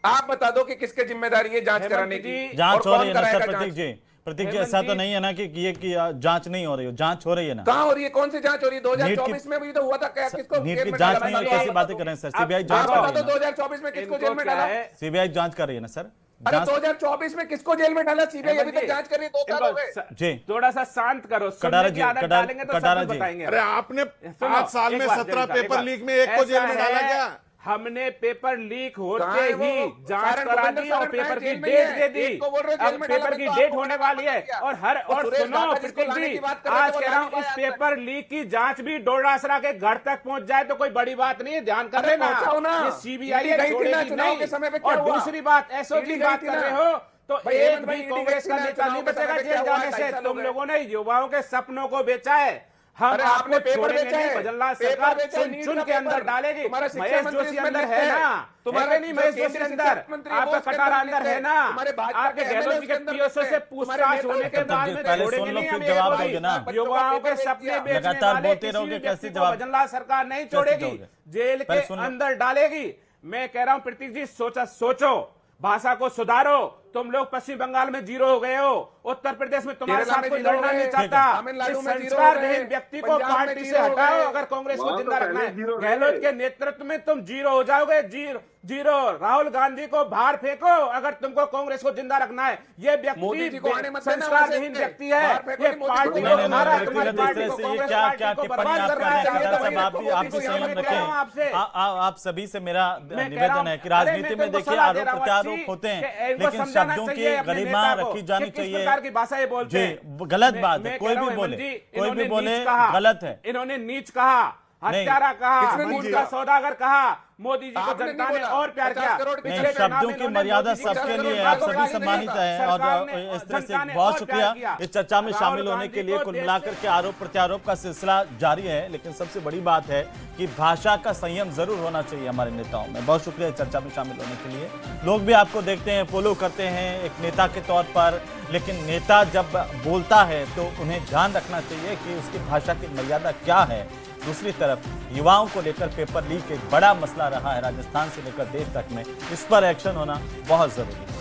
Speaker 9: आप बता दो कि किसके जिम्मेदारी है जांच
Speaker 5: हेमंत
Speaker 9: कराने
Speaker 5: जी,
Speaker 9: की,
Speaker 1: जांच
Speaker 9: और
Speaker 1: हो रही
Speaker 9: कौन
Speaker 1: है ना सर?
Speaker 9: कराएगा
Speaker 1: प्रतीक
Speaker 9: जांच?
Speaker 1: जी, प्रतीक जी,
Speaker 5: हेमंत
Speaker 1: ऐसा तो
Speaker 5: जी,
Speaker 1: नहीं है ना कि ये कि जांच नहीं हो रही हो, जांच हो रही है ना?
Speaker 9: कहाँ हो रही है? कौन सी जांच हो रही है?
Speaker 1: नीट
Speaker 9: 2024 में भी तो हुआ था क्या? किसको
Speaker 1: नीट
Speaker 9: जेल
Speaker 1: की
Speaker 9: में
Speaker 1: जांच
Speaker 9: डाला
Speaker 1: नहीं
Speaker 9: था?
Speaker 1: हुई,
Speaker 9: आप
Speaker 1: कैसी
Speaker 9: बता
Speaker 1: बातें
Speaker 9: दो।
Speaker 1: कर रहे हैं सर?
Speaker 5: आप
Speaker 1: सीबीआई
Speaker 9: आप
Speaker 1: जांच कर
Speaker 9: बता
Speaker 1: रही
Speaker 9: दो
Speaker 1: है ना?
Speaker 9: 2024 में किसको
Speaker 5: इनको
Speaker 9: जेल में
Speaker 5: क्या
Speaker 9: डाला?
Speaker 5: है?
Speaker 1: सीबीआई जांच कर रही है ना सर?
Speaker 9: अरे
Speaker 1: जांच
Speaker 9: 2024 में किसको जेल में डाला? सीबीआई अभी तक जांच कर रही है, 2 साल हो गए।
Speaker 1: जी।
Speaker 5: थोड़ा सा शांत करो,
Speaker 1: कटारा
Speaker 5: सुनने की
Speaker 1: जी,
Speaker 5: आदत डालेंगे तो सब
Speaker 1: कटारा
Speaker 5: कुछ
Speaker 1: जी।
Speaker 5: बताएंगे।
Speaker 7: अरे आपने
Speaker 5: सुनो,
Speaker 7: 5 साल
Speaker 5: एक
Speaker 7: में
Speaker 5: बात
Speaker 7: 17
Speaker 5: जैमिनी साहब,
Speaker 7: पेपर
Speaker 5: एक
Speaker 7: लीक में एक को जेल में
Speaker 5: ऐसा
Speaker 7: डाला
Speaker 5: है,
Speaker 7: क्या?
Speaker 5: हमने पेपर लीक
Speaker 9: कहाँ
Speaker 5: होते
Speaker 9: है वो?
Speaker 5: ही जांच
Speaker 9: सारण
Speaker 5: करा
Speaker 9: भूपेंद्र
Speaker 5: दी और
Speaker 9: सारण
Speaker 5: पेपर
Speaker 9: कहाँ
Speaker 5: की
Speaker 9: जेल में
Speaker 5: डेट
Speaker 9: है?
Speaker 5: दे दी।
Speaker 9: एक को बोल रहे हो जेल
Speaker 5: अब
Speaker 9: में
Speaker 5: पेपर
Speaker 9: डाला,
Speaker 5: की
Speaker 9: तो
Speaker 5: डेट
Speaker 9: आपको
Speaker 5: होने
Speaker 9: बता
Speaker 5: वाली है।
Speaker 9: दिया।
Speaker 5: और
Speaker 9: सुरेश
Speaker 5: सुनो
Speaker 9: दादा जिसको
Speaker 5: प्रतीक
Speaker 9: लाने
Speaker 5: जी,
Speaker 9: की बात कर रहे थे,
Speaker 5: आज
Speaker 9: वो
Speaker 5: कह रहा हूँ
Speaker 9: लाने
Speaker 5: इस
Speaker 9: को आया
Speaker 5: पेपर लीक की जांच भी डोडासरा के घर तक पहुंच जाए तो कोई बड़ी बात नहीं है, ध्यान कर
Speaker 9: अरे
Speaker 5: लेना।
Speaker 9: पहुंचाओ ना।
Speaker 5: ये सीबीआई
Speaker 9: ईडी गई थी ना
Speaker 5: छोड़ेगी
Speaker 9: चुनाव के
Speaker 5: नहीं।
Speaker 9: समय पे, क्या
Speaker 5: और
Speaker 9: हुआ?
Speaker 5: दूसरी बात, एसओजी
Speaker 9: ईडी
Speaker 5: बात
Speaker 9: गई
Speaker 5: कर
Speaker 9: थी
Speaker 5: रहे
Speaker 9: ना।
Speaker 5: हो तो
Speaker 9: भाई,
Speaker 5: एक
Speaker 9: भाई,
Speaker 5: भी
Speaker 9: ईडी
Speaker 5: कांग्रेस
Speaker 9: गई
Speaker 5: का
Speaker 9: थी ना
Speaker 5: नेता नहीं
Speaker 9: चुनाव के
Speaker 5: बचेगा
Speaker 9: समय पे,
Speaker 5: जेल
Speaker 9: क्या हुआ?
Speaker 5: जाने
Speaker 9: 2.5
Speaker 5: से।
Speaker 9: साल हो
Speaker 5: तुम
Speaker 9: गए।
Speaker 5: लोगों ने युवाओं के सपनों को बेचा है। हम
Speaker 9: अरे
Speaker 5: आपको
Speaker 9: आपने पेपर
Speaker 5: छोड़ेंगे
Speaker 9: बेचा
Speaker 5: नहीं,
Speaker 9: है,
Speaker 5: बजरंग
Speaker 9: पेपर
Speaker 5: सरकार
Speaker 9: बेचा है,
Speaker 5: चुन
Speaker 9: नीट
Speaker 5: चुन
Speaker 9: का
Speaker 5: के अंदर
Speaker 9: पेपर।
Speaker 5: डालेगी।
Speaker 9: तुम्हारा शिक्षा
Speaker 5: महेश
Speaker 9: मंत्री
Speaker 5: जोशी
Speaker 9: इसमें
Speaker 5: अंदर
Speaker 9: लिखते
Speaker 5: है
Speaker 9: हैं।
Speaker 5: ना,
Speaker 9: तुम्हारा
Speaker 5: है नहीं
Speaker 9: जो
Speaker 5: महेश जोशी
Speaker 9: केंद्रीय
Speaker 5: अंदर,
Speaker 9: शिक्षा मंत्री है, वो
Speaker 5: आपका
Speaker 9: उसके
Speaker 5: कटारा
Speaker 9: अंदर
Speaker 5: अंदर है ना,
Speaker 9: तुम्हारे भाजपा
Speaker 5: आपके
Speaker 9: के
Speaker 5: गहलोत जी के
Speaker 9: MLA उसके
Speaker 5: पीओ से
Speaker 9: अंदर
Speaker 5: पूछताछ
Speaker 9: तुम्हारे
Speaker 5: होने के
Speaker 9: नेता
Speaker 5: बाद में
Speaker 1: पहले
Speaker 5: छोड़ेंगे
Speaker 1: सुन लो,
Speaker 5: नहीं
Speaker 1: फिर
Speaker 5: हम ये
Speaker 1: जवाब
Speaker 5: बात।
Speaker 1: दोगे ना।
Speaker 5: युवाओं के सपने बेचने
Speaker 1: लगातार
Speaker 5: वाले
Speaker 1: बोलते
Speaker 5: किसी
Speaker 1: रहोगे,
Speaker 5: भी
Speaker 1: कैसे
Speaker 5: व्यक्ति को
Speaker 1: जवाब-
Speaker 5: वजनलाल सरकार नहीं
Speaker 1: कैसे
Speaker 5: छोड़ेगी,
Speaker 1: दोगे?
Speaker 5: जेल
Speaker 1: पहले
Speaker 5: के
Speaker 1: सुन लो।
Speaker 5: अंदर डालेगी। मैं कह रहा हूं प्रतीक जी, सोचो, भाषा को सुधारो। तुम लोग पश्चिम बंगाल में जीरो हो गए हो, उत्तर प्रदेश में तुम्हारे
Speaker 9: केरला
Speaker 5: साथ
Speaker 9: में
Speaker 5: कोई
Speaker 9: जीरो हो
Speaker 5: लड़ना
Speaker 9: गए,
Speaker 5: नहीं चाहता।
Speaker 9: तमिलनाडु
Speaker 5: इस
Speaker 9: में जीरो हो
Speaker 5: संस्कारहीन
Speaker 9: गए,
Speaker 5: व्यक्ति को
Speaker 9: पंजाब में
Speaker 5: पार्टी से
Speaker 9: जीरो हो
Speaker 5: हटाओ।
Speaker 9: गए।
Speaker 5: अगर कांग्रेस को
Speaker 8: वहाँ तो
Speaker 5: जिंदा रखना
Speaker 8: पहले
Speaker 5: है,
Speaker 8: जीरो रहे।
Speaker 5: गहलोत के नेतृत्व में तुम जीरो हो जाओगे। जीरो। राहुल गांधी को बाहर फेंको अगर तुमको कांग्रेस को जिंदा रखना है। ये
Speaker 9: मोदी जी को आने
Speaker 5: व्यक्ति
Speaker 9: मत देना
Speaker 5: संस्कारहीन
Speaker 9: वैसे।
Speaker 5: व्यक्ति है।
Speaker 9: बाहर फेंको
Speaker 5: ये
Speaker 9: नहीं, मोदी
Speaker 5: पार्टी
Speaker 9: को
Speaker 5: को
Speaker 9: नहीं,
Speaker 5: तुम्हारा
Speaker 9: नहीं,
Speaker 5: तुम्हारी
Speaker 1: व्यक्तिगत
Speaker 5: पार्टी
Speaker 1: इस
Speaker 5: को
Speaker 1: तरह से ये
Speaker 5: कांग्रेस
Speaker 1: क्या
Speaker 5: पार्टी
Speaker 1: क्या
Speaker 5: को
Speaker 1: टिप्पणी
Speaker 5: बर्बाद
Speaker 1: आप
Speaker 5: कर
Speaker 1: कर
Speaker 5: रहा
Speaker 1: रहे
Speaker 5: है।
Speaker 1: हैं? खट्टर साहब, आप भी
Speaker 5: मोदी को
Speaker 1: संयम
Speaker 5: मैं कह रहा हूं आपसे।
Speaker 1: रखें। आप सभी से मेरा
Speaker 5: मैं कह रहा
Speaker 1: निवेदन
Speaker 5: हूं,
Speaker 1: है कि
Speaker 5: अरे
Speaker 1: राजनीति
Speaker 5: मैं
Speaker 1: में
Speaker 5: तुमको
Speaker 1: देखिए
Speaker 5: सलाह दे
Speaker 1: आरोप
Speaker 5: रहा हूं
Speaker 1: प्रत्यारोप
Speaker 5: अच्छी,
Speaker 1: होते हैं,
Speaker 5: कि इनको
Speaker 1: लेकिन
Speaker 5: समझाना
Speaker 1: शब्दों
Speaker 5: चाहिए
Speaker 1: की
Speaker 5: अपने
Speaker 1: गरिमा
Speaker 5: नेता को
Speaker 1: रखी जानी
Speaker 5: कि किस
Speaker 1: चाहिए।
Speaker 5: प्रकार की भाषा ये बोलते
Speaker 1: जी,
Speaker 5: हैं।
Speaker 1: गलत बात है,
Speaker 5: मैं
Speaker 1: कोई
Speaker 5: कह रहा
Speaker 1: भी
Speaker 5: हूं,
Speaker 1: बोले,
Speaker 5: हेमंत जी,
Speaker 1: कोई
Speaker 5: इन्होंने
Speaker 1: भी बोले,
Speaker 5: नीच कहा,
Speaker 1: गलत है।
Speaker 5: इन्होंने नीच कहा, हत्यारा कहा,
Speaker 9: किसने नीच
Speaker 5: झूठ का
Speaker 9: कहा?
Speaker 5: सौदागर कहा। मोदी जी को
Speaker 9: आपने
Speaker 5: जनता
Speaker 9: नहीं
Speaker 5: ने
Speaker 9: बोला।
Speaker 5: और प्यार
Speaker 9: 50
Speaker 5: किया।
Speaker 9: करोड़
Speaker 1: नहीं,
Speaker 5: पिछले चुनाव
Speaker 1: शब्दों
Speaker 5: में
Speaker 1: की
Speaker 5: इन्होंने
Speaker 1: मर्यादा
Speaker 5: मोदी जी को
Speaker 1: सबके
Speaker 5: जनता
Speaker 1: लिए
Speaker 5: ने
Speaker 1: है, आप
Speaker 5: और
Speaker 1: सभी
Speaker 5: प्यार
Speaker 1: सम्मानित
Speaker 5: किया।
Speaker 1: हैं और
Speaker 5: सरकार ने,
Speaker 1: इस तरह से
Speaker 5: जनता ने
Speaker 1: बहुत
Speaker 5: और
Speaker 1: शुक्रिया
Speaker 5: प्यार किया।
Speaker 1: इस चर्चा में
Speaker 5: राहुल
Speaker 1: शामिल होने
Speaker 5: गांधी
Speaker 1: के लिए।
Speaker 5: को
Speaker 1: कुल
Speaker 5: देश
Speaker 1: मिलाकर
Speaker 5: से-
Speaker 1: के आरोप प्रत्यारोप का सिलसिला जारी है, लेकिन सबसे बड़ी बात है कि भाषा का संयम जरूर होना चाहिए हमारे नेताओं में। बहुत शुक्रिया इस चर्चा में शामिल होने के लिए। लोग भी आपको देखते हैं, फॉलो करते हैं एक नेता के तौर पर, लेकिन नेता जब बोलता है तो उन्हें ध्यान रखना चाहिए कि उसकी भाषा की मर्यादा क्या है। दूसरी तरफ युवाओं को लेकर पेपर लीक एक बड़ा मसला रहा है राजस्थान से लेकर देश तक में, इस पर एक्शन होना बहुत जरूरी है।